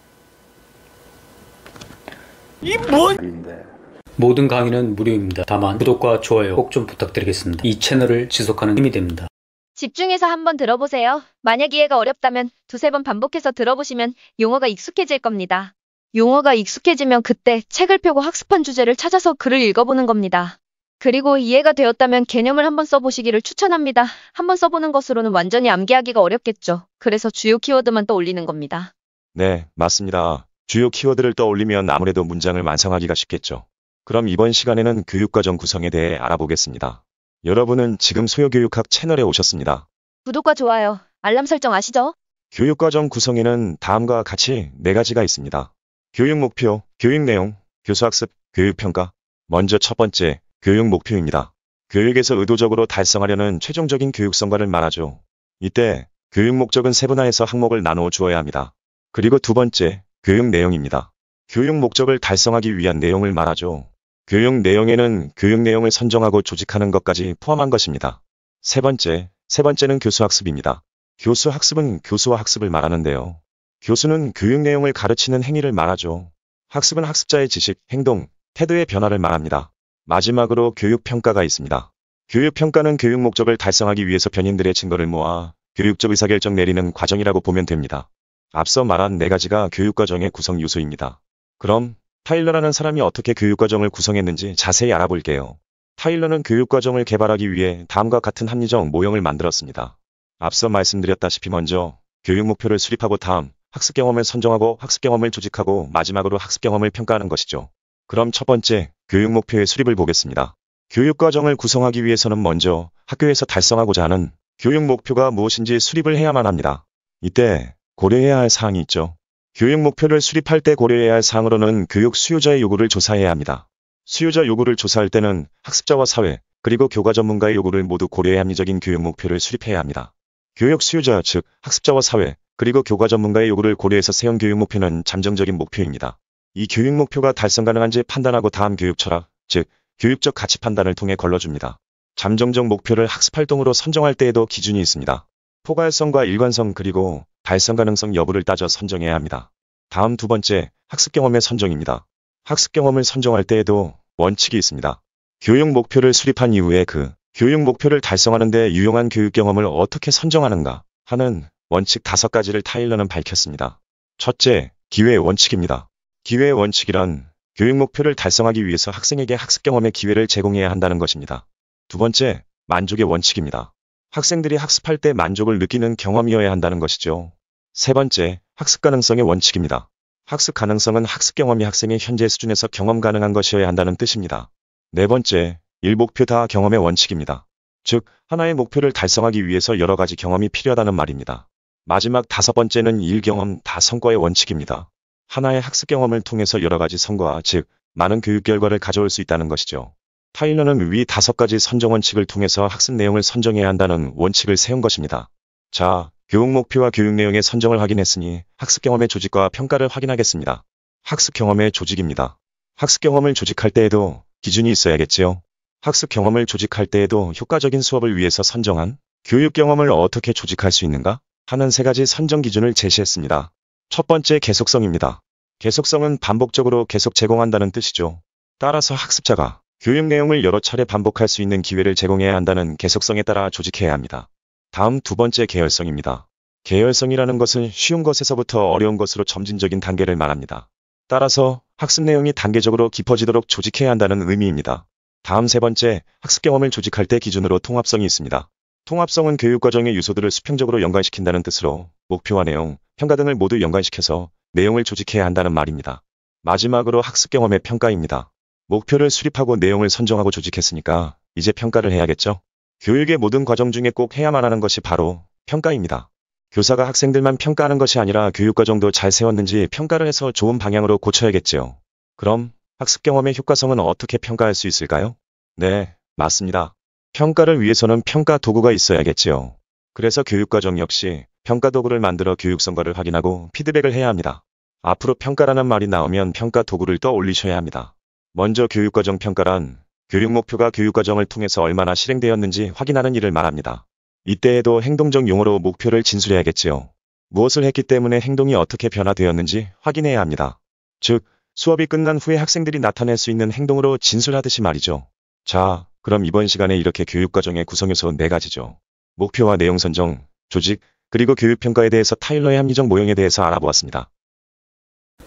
모든 강의는 무료입니다. 다만 구독과 좋아요 꼭 좀 부탁드리겠습니다. 이 채널을 지속하는 힘이 됩니다. 집중해서 한번 들어보세요. 만약 이해가 어렵다면 두세 번 반복해서 들어보시면 용어가 익숙해질 겁니다. 용어가 익숙해지면 그때 책을 펴고 학습한 주제를 찾아서 글을 읽어보는 겁니다. 그리고 이해가 되었다면 개념을 한번 써보시기를 추천합니다. 한번 써보는 것으로는 완전히 암기하기가 어렵겠죠. 그래서 주요 키워드만 떠올리는 겁니다. 네, 맞습니다. 주요 키워드를 떠올리면 아무래도 문장을 완성하기가 쉽겠죠. 그럼 이번 시간에는 교육과정 구성에 대해 알아보겠습니다. 여러분은 지금 소요교육학 채널에 오셨습니다. 구독과 좋아요, 알람 설정 아시죠? 교육과정 구성에는 다음과 같이 4가지가 있습니다. 교육 목표, 교육 내용, 교수학습, 교육평가. 먼저 첫 번째, 교육 목표입니다. 교육에서 의도적으로 달성하려는 최종적인 교육 성과를 말하죠. 이때 교육 목적은 세분화해서 항목을 나누어 주어야 합니다. 그리고 두 번째, 교육 내용입니다. 교육 목적을 달성하기 위한 내용을 말하죠. 교육 내용에는 교육 내용을 선정하고 조직하는 것까지 포함한 것입니다. 세 번째는 교수학습입니다. 교수학습은 교수와 학습을 말하는데요. 교수는 교육 내용을 가르치는 행위를 말하죠. 학습은 학습자의 지식, 행동, 태도의 변화를 말합니다. 마지막으로 교육평가가 있습니다. 교육평가는 교육 목적을 달성하기 위해서 변인들의 증거를 모아 교육적 의사결정 내리는 과정이라고 보면 됩니다. 앞서 말한 4가지가 교육과정의 구성 요소입니다. 그럼 타일러라는 사람이 어떻게 교육과정을 구성했는지 자세히 알아볼게요. 타일러는 교육과정을 개발하기 위해 다음과 같은 합리적 모형을 만들었습니다. 앞서 말씀드렸다시피 먼저 교육 목표를 수립하고 다음 학습 경험을 선정하고 학습 경험을 조직하고 마지막으로 학습 경험을 평가하는 것이죠. 그럼 첫 번째, 교육 목표의 수립을 보겠습니다. 교육과정을 구성하기 위해서는 먼저 학교에서 달성하고자 하는 교육 목표가 무엇인지 수립을 해야만 합니다. 이때 고려해야 할 사항이 있죠. 교육 목표를 수립할 때 고려해야 할 사항으로는 교육 수요자의 요구를 조사해야 합니다. 수요자 요구를 조사할 때는 학습자와 사회, 그리고 교과 전문가의 요구를 모두 고려해 합리적인 교육 목표를 수립해야 합니다. 교육 수요자, 즉 학습자와 사회, 그리고 교과 전문가의 요구를 고려해서 세운 교육 목표는 잠정적인 목표입니다. 이 교육 목표가 달성 가능한지 판단하고 다음 교육 철학, 즉 교육적 가치 판단을 통해 걸러줍니다. 잠정적 목표를 학습활동으로 선정할 때에도 기준이 있습니다. 포괄성과 일관성 그리고 달성 가능성 여부를 따져 선정해야 합니다. 다음 두 번째, 학습 경험의 선정입니다. 학습 경험을 선정할 때에도 원칙이 있습니다. 교육 목표를 수립한 이후에 그 교육 목표를 달성하는 데 유용한 교육 경험을 어떻게 선정하는가 하는 원칙 5가지를 타일러는 밝혔습니다. 첫째, 기회의 원칙입니다. 기회의 원칙이란 교육 목표를 달성하기 위해서 학생에게 학습 경험의 기회를 제공해야 한다는 것입니다. 두 번째, 만족의 원칙입니다. 학생들이 학습할 때 만족을 느끼는 경험이어야 한다는 것이죠. 세 번째, 학습 가능성의 원칙입니다. 학습 가능성은 학습 경험이 학생의 현재 수준에서 경험 가능한 것이어야 한다는 뜻입니다. 네 번째, 일목표 다 경험의 원칙입니다. 즉, 하나의 목표를 달성하기 위해서 여러 가지 경험이 필요하다는 말입니다. 마지막 5번째는 일경험 다 성과의 원칙입니다. 하나의 학습 경험을 통해서 여러 가지 성과, 즉 많은 교육 결과를 가져올 수 있다는 것이죠. 타일러는 위 5가지 선정 원칙을 통해서 학습 내용을 선정해야 한다는 원칙을 세운 것입니다. 자, 교육 목표와 교육 내용의 선정을 확인했으니 학습 경험의 조직과 평가를 확인하겠습니다. 학습 경험의 조직입니다. 학습 경험을 조직할 때에도 기준이 있어야겠지요. 학습 경험을 조직할 때에도 효과적인 수업을 위해서 선정한 교육 경험을 어떻게 조직할 수 있는가 하는 3가지 선정 기준을 제시했습니다. 첫 번째, 계속성입니다. 계속성은 반복적으로 계속 제공한다는 뜻이죠. 따라서 학습자가 교육 내용을 여러 차례 반복할 수 있는 기회를 제공해야 한다는 계속성에 따라 조직해야 합니다. 다음 두 번째, 계열성입니다. 계열성이라는 것은 쉬운 것에서부터 어려운 것으로 점진적인 단계를 말합니다. 따라서 학습 내용이 단계적으로 깊어지도록 조직해야 한다는 의미입니다. 다음 세 번째, 학습 경험을 조직할 때 기준으로 통합성이 있습니다. 통합성은 교육과정의 요소들을 수평적으로 연관시킨다는 뜻으로 목표와 내용, 평가 등을 모두 연관시켜서 내용을 조직해야 한다는 말입니다. 마지막으로 학습 경험의 평가입니다. 목표를 수립하고 내용을 선정하고 조직했으니까 이제 평가를 해야겠죠? 교육의 모든 과정 중에 꼭 해야만 하는 것이 바로 평가입니다. 교사가 학생들만 평가하는 것이 아니라 교육과정도 잘 세웠는지 평가를 해서 좋은 방향으로 고쳐야겠지요. 그럼 학습 경험의 효과성은 어떻게 평가할 수 있을까요? 네, 맞습니다. 평가를 위해서는 평가 도구가 있어야겠지요. 그래서 교육과정 역시 평가 도구를 만들어 교육 성과를 확인하고 피드백을 해야 합니다. 앞으로 평가라는 말이 나오면 평가 도구를 떠올리셔야 합니다. 먼저 교육과정 평가란 교육 목표가 교육과정을 통해서 얼마나 실행되었는지 확인하는 일을 말합니다. 이때에도 행동적 용어로 목표를 진술해야겠지요. 무엇을 했기 때문에 행동이 어떻게 변화되었는지 확인해야 합니다. 즉, 수업이 끝난 후에 학생들이 나타낼 수 있는 행동으로 진술하듯이 말이죠. 자, 그럼 이번 시간에 이렇게 교육과정의 구성요소 4가지죠. 목표와 내용 선정, 조직, 그리고 교육평가에 대해서 타일러의 합리적 모형에 대해서 알아보았습니다.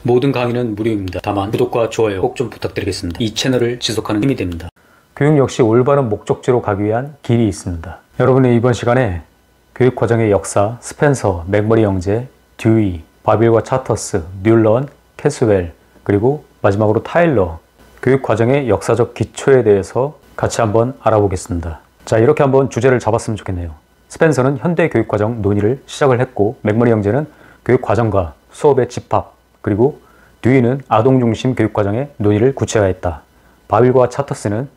모든 강의는 무료입니다. 다만 구독과 좋아요 꼭 좀 부탁드리겠습니다. 이 채널을 지속하는 힘이 됩니다. 교육 역시 올바른 목적지로 가기 위한 길이 있습니다. 여러분의 이번 시간에 교육과정의 역사, 스펜서, 맥머리 형제, 듀이, 바빌과 차터스, 뉴런, 캐스웰, 그리고 마지막으로 타일러, 교육과정의 역사적 기초에 대해서 같이 한번 알아보겠습니다. 자, 이렇게 한번 주제를 잡았으면 좋겠네요. 스펜서는 현대 교육과정 논의를 시작을 했고, 맥머리 형제는 교육과정과 수업의 집합, 그리고 듀이는 아동중심 교육과정의 논의를 구체화했다. 바빌과 차터스는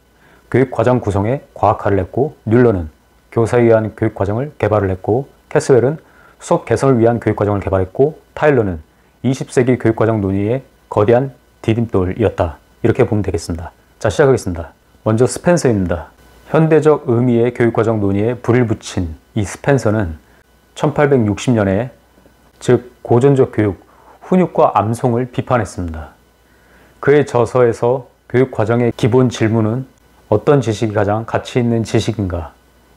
교육과정 구성에 과학화를 했고, 뉴런은 교사에 의한 교육과정을 개발을 했고, 캐스웰은 수업 개선을 위한 교육과정을 개발했고, 타일러는 20세기 교육과정 논의의 거대한 디딤돌이었다. 이렇게 보면 되겠습니다. 자, 시작하겠습니다. 먼저 스펜서입니다. 현대적 의미의 교육과정 논의에 불을 붙인 이 스펜서는 1860년에 즉 고전적 교육, 훈육과 암송을 비판했습니다. 그의 저서에서 교육과정의 기본 질문은 어떤 지식이 가장 가치 있는 지식인가?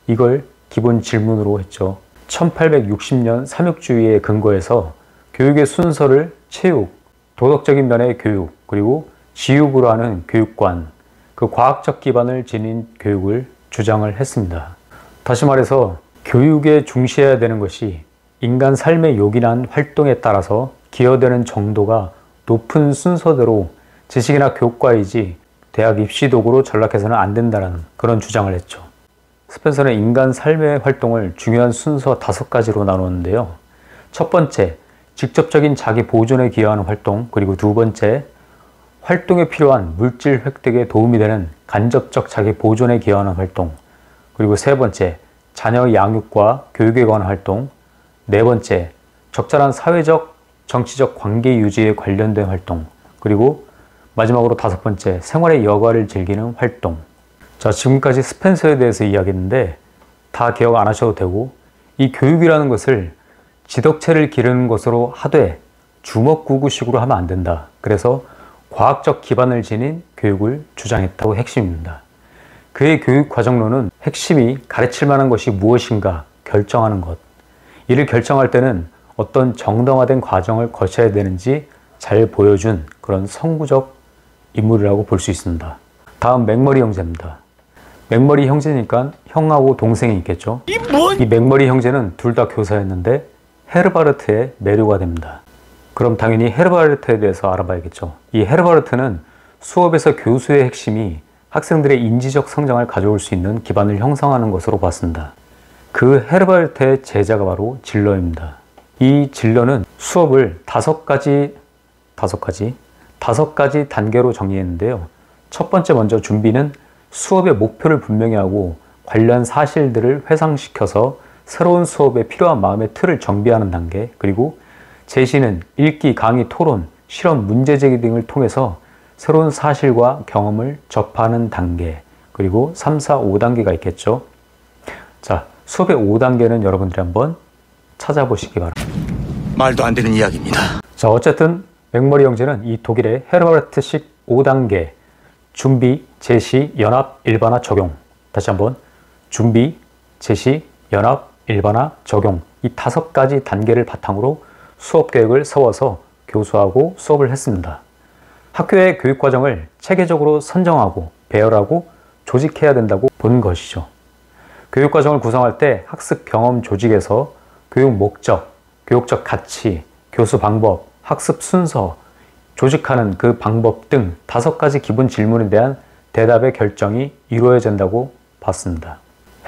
이걸 기본 질문으로 했죠. 1860년 삼육주의에 근거해서 교육의 순서를 체육, 도덕적인 면의 교육, 그리고 지육으로 하는 교육관, 그 과학적 기반을 지닌 교육을 주장을 했습니다. 다시 말해서 교육에 중시해야 되는 것이 인간 삶에 요긴한 활동에 따라서 기여되는 정도가 높은 순서대로 지식이나 교과이지 대학 입시 도구로 전락해서는 안 된다는 그런 주장을 했죠. 스펜서는 인간 삶의 활동을 중요한 순서 5가지로 나누는데요. 첫 번째, 직접적인 자기 보존에 기여하는 활동, 그리고 두 번째, 활동에 필요한 물질 획득에 도움이 되는 간접적 자기 보존에 기여하는 활동, 그리고 세 번째, 자녀 양육과 교육에 관한 활동, 네 번째, 적절한 사회적, 정치적 관계 유지에 관련된 활동, 그리고 마지막으로 5번째, 생활의 여가를 즐기는 활동. 자, 지금까지 스펜서에 대해서 이야기했는데 다 기억 안 하셔도 되고, 이 교육이라는 것을 지덕체를 기르는 것으로 하되 주먹구구식으로 하면 안 된다. 그래서 과학적 기반을 지닌 교육을 주장했다고 핵심입니다. 그의 교육과정론은 핵심이 가르칠 만한 것이 무엇인가 결정하는 것. 이를 결정할 때는 어떤 정당화된 과정을 거쳐야 되는지 잘 보여준 그런 선구적 인물이라고 볼 수 있습니다. 다음 맥머리 형제입니다. 맥머리 형제니까 형하고 동생이 있겠죠. 이 맥머리 형제는 둘 다 교사였는데 헤르바르트의 매료가 됩니다. 그럼 당연히 헤르바르트에 대해서 알아봐야겠죠. 이 헤르바르트는 수업에서 교수의 핵심이 학생들의 인지적 성장을 가져올 수 있는 기반을 형성하는 것으로 봤습니다. 그 헤르바르트의 제자가 바로 질러입니다. 이 질러는 수업을 5가지 단계로 정리했는데요. 첫 번째 먼저 준비는 수업의 목표를 분명히 하고 관련 사실들을 회상시켜서 새로운 수업에 필요한 마음의 틀을 정비하는 단계, 그리고 제시는 읽기, 강의, 토론, 실험, 문제제기 등을 통해서 새로운 사실과 경험을 접하는 단계, 그리고 3, 4, 5단계가 있겠죠. 자, 수업의 5단계는 여러분들이 한번 찾아보시기 바랍니다. 말도 안 되는 이야기입니다. 자, 어쨌든 맥머리 형제는 이 독일의 헤르바르트식 5단계 준비, 제시, 연합, 일반화, 적용. 다시 한번 준비, 제시, 연합, 일반화, 적용. 이 5가지 단계를 바탕으로 수업 계획을 세워서 교수하고 수업을 했습니다. 학교의 교육과정을 체계적으로 선정하고 배열하고 조직해야 된다고 본 것이죠. 교육과정을 구성할 때 학습 경험 조직에서 교육 목적, 교육적 가치, 교수 방법, 학습 순서, 조직하는 그 방법 등 5가지 기본 질문에 대한 대답의 결정이 이루어야 된다고 봤습니다.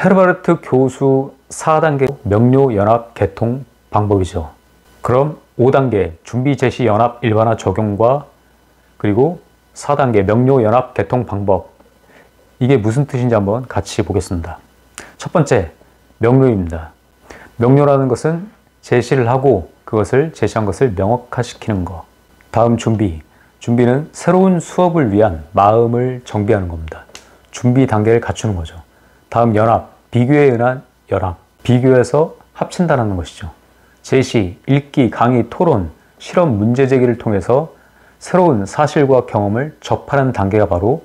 헤르바르트 교수 4단계 명료 연합 개통 방법이죠. 그럼 5단계 준비 제시 연합 일반화 적용과 그리고 4단계 명료 연합 개통 방법, 이게 무슨 뜻인지 한번 같이 보겠습니다. 첫 번째, 명료입니다. 명료라는 것은 제시를 하고 그것을 제시한 것을 명확화시키는 것. 다음 준비는 새로운 수업을 위한 마음을 정비하는 겁니다. 준비 단계를 갖추는 거죠. 다음 연합, 비교에 의한 연합, 비교해서 합친다는 것이죠. 제시, 읽기, 강의, 토론, 실험, 문제 제기를 통해서 새로운 사실과 경험을 접하는 단계가 바로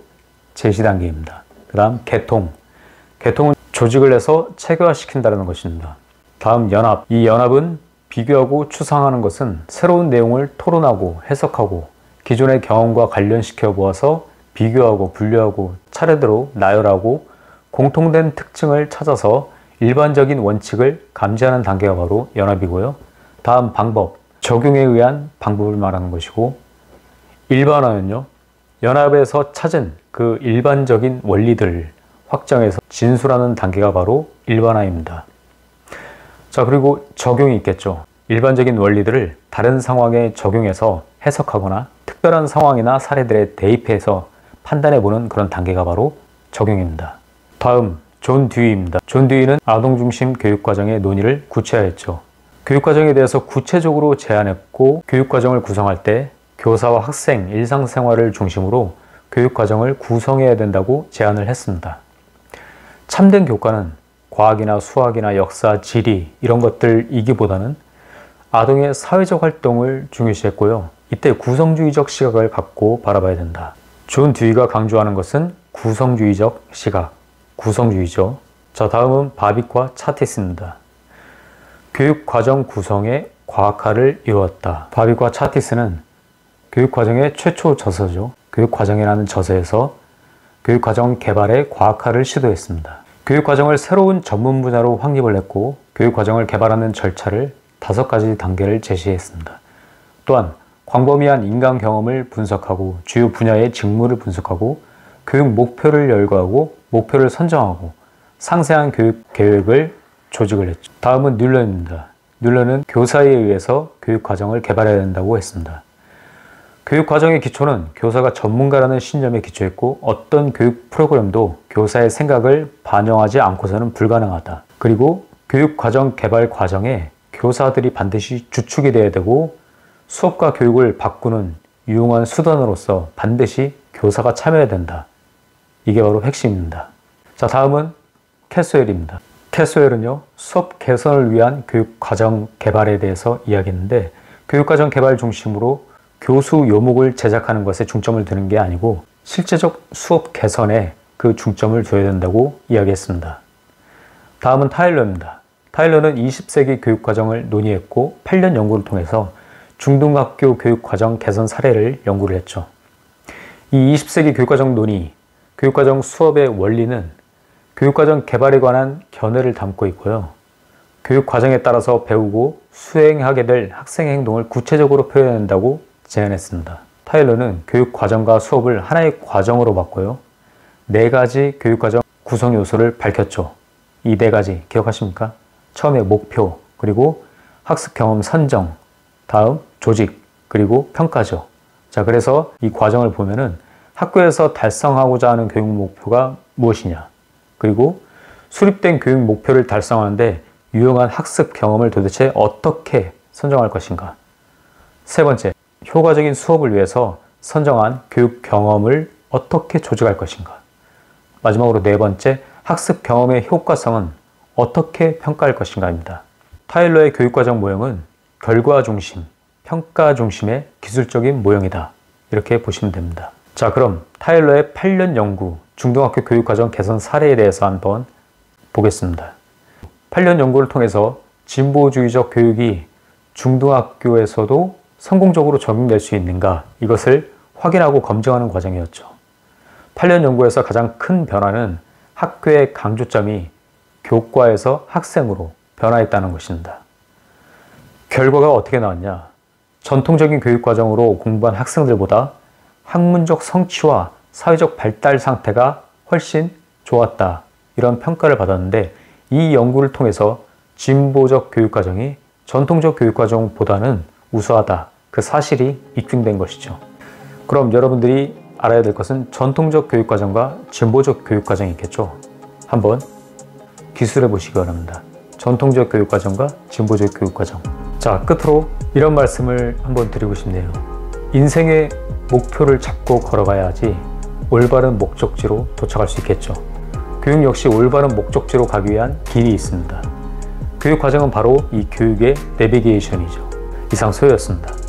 제시 단계입니다. 그 다음 개통은 조직을 해서 체계화시킨다는 것입니다. 다음 연합, 이 연합은 비교하고 추상하는 것은 새로운 내용을 토론하고 해석하고 기존의 경험과 관련시켜 보아서 비교하고 분류하고 차례대로 나열하고 공통된 특징을 찾아서 일반적인 원칙을 감지하는 단계가 바로 연합이고요. 다음 방법, 적용에 의한 방법을 말하는 것이고, 일반화는요, 연합에서 찾은 그 일반적인 원리들을 확장해서 진술하는 단계가 바로 일반화입니다. 자, 그리고 적용이 있겠죠. 일반적인 원리들을 다른 상황에 적용해서 해석하거나 특별한 상황이나 사례들에 대입해서 판단해보는 그런 단계가 바로 적용입니다. 다음, 존 듀이입니다. 존 듀이는 아동중심 교육과정의 논의를 구체화했죠. 교육과정에 대해서 구체적으로 제안했고, 교육과정을 구성할 때 교사와 학생, 일상생활을 중심으로 교육과정을 구성해야 된다고 제안을 했습니다. 참된 교과는 과학이나 수학이나 역사, 지리 이런 것들이기보다는 아동의 사회적 활동을 중요시했고요. 이때 구성주의적 시각을 갖고 바라봐야 된다. 존 듀이가 강조하는 것은 구성주의적 시각, 구성주의죠. 자, 다음은 바빅과 차티스입니다. 교육과정 구성의 과학화를 이루었다. 바빅과 차티스는 교육과정의 최초 저서죠. 교육과정이라는 저서에서 교육과정 개발의 과학화를 시도했습니다. 교육과정을 새로운 전문 분야로 확립을 했고, 교육과정을 개발하는 절차를 5가지 단계를 제시했습니다. 또한 광범위한 인간 경험을 분석하고 주요 분야의 직무를 분석하고 교육 목표를 열거하고 목표를 선정하고 상세한 교육 계획을 조직을 했죠. 다음은 뮬러입니다. 뮬러는 교사에 의해서 교육과정을 개발해야 된다고 했습니다. 교육과정의 기초는 교사가 전문가라는 신념에 기초했고, 어떤 교육 프로그램도 교사의 생각을 반영하지 않고서는 불가능하다. 그리고 교육과정 개발 과정에 교사들이 반드시 주축이 되어야 되고, 수업과 교육을 바꾸는 유용한 수단으로서 반드시 교사가 참여해야 된다. 이게 바로 핵심입니다. 자, 다음은 캐스웰입니다. 캐스웰은요, 수업 개선을 위한 교육과정 개발에 대해서 이야기했는데, 교육과정 개발 중심으로 교수 요목을 제작하는 것에 중점을 두는 게 아니고 실제적 수업 개선에 그 중점을 둬야 된다고 이야기했습니다. 다음은 타일러입니다. 타일러는 20세기 교육과정을 논의했고 8년 연구를 통해서 중등학교 교육과정 개선 사례를 연구를 했죠. 이 20세기 교육과정 논의, 교육과정 수업의 원리는 교육과정 개발에 관한 견해를 담고 있고요. 교육과정에 따라서 배우고 수행하게 될 학생의 행동을 구체적으로 표현한다고 제안했습니다. 타일러는 교육과정과 수업을 하나의 과정으로 봤고요. 4가지 교육과정 구성 요소를 밝혔죠. 이 4가지 기억하십니까? 처음에 목표, 그리고 학습 경험 선정, 다음 조직, 그리고 평가죠. 자, 그래서 이 과정을 보면은 학교에서 달성하고자 하는 교육 목표가 무엇이냐, 그리고 수립된 교육 목표를 달성하는데 유용한 학습 경험을 도대체 어떻게 선정할 것인가. 3번째, 효과적인 수업을 위해서 선정한 교육 경험을 어떻게 조직할 것인가. 마지막으로 4번째, 학습 경험의 효과성은 어떻게 평가할 것인가입니다. 타일러의 교육과정 모형은 결과 중심, 평가 중심의 기술적인 모형이다. 이렇게 보시면 됩니다. 자, 그럼 타일러의 8년 연구, 중등학교 교육과정 개선 사례에 대해서 한번 보겠습니다. 8년 연구를 통해서 진보주의적 교육이 중등학교에서도 성공적으로 적용될 수 있는가, 이것을 확인하고 검증하는 과정이었죠. 8년 연구에서 가장 큰 변화는 학교의 강조점이 교과에서 학생으로 변화했다는 것입니다. 결과가 어떻게 나왔냐? 전통적인 교육과정으로 공부한 학생들보다 학문적 성취와 사회적 발달 상태가 훨씬 좋았다. 이런 평가를 받았는데 이 연구를 통해서 진보적 교육과정이 전통적 교육과정보다는 우수하다. 그 사실이 입증된 것이죠. 그럼 여러분들이 알아야 될 것은 전통적 교육과정과 진보적 교육과정이 있겠죠. 한번 기술해 보시기 바랍니다. 전통적 교육과정과 진보적 교육과정. 자, 끝으로 이런 말씀을 한번 드리고 싶네요. 인생의 목표를 잡고 걸어가야지 올바른 목적지로 도착할 수 있겠죠. 교육 역시 올바른 목적지로 가기 위한 길이 있습니다. 교육과정은 바로 이 교육의 내비게이션이죠. 이상 소혜였습니다.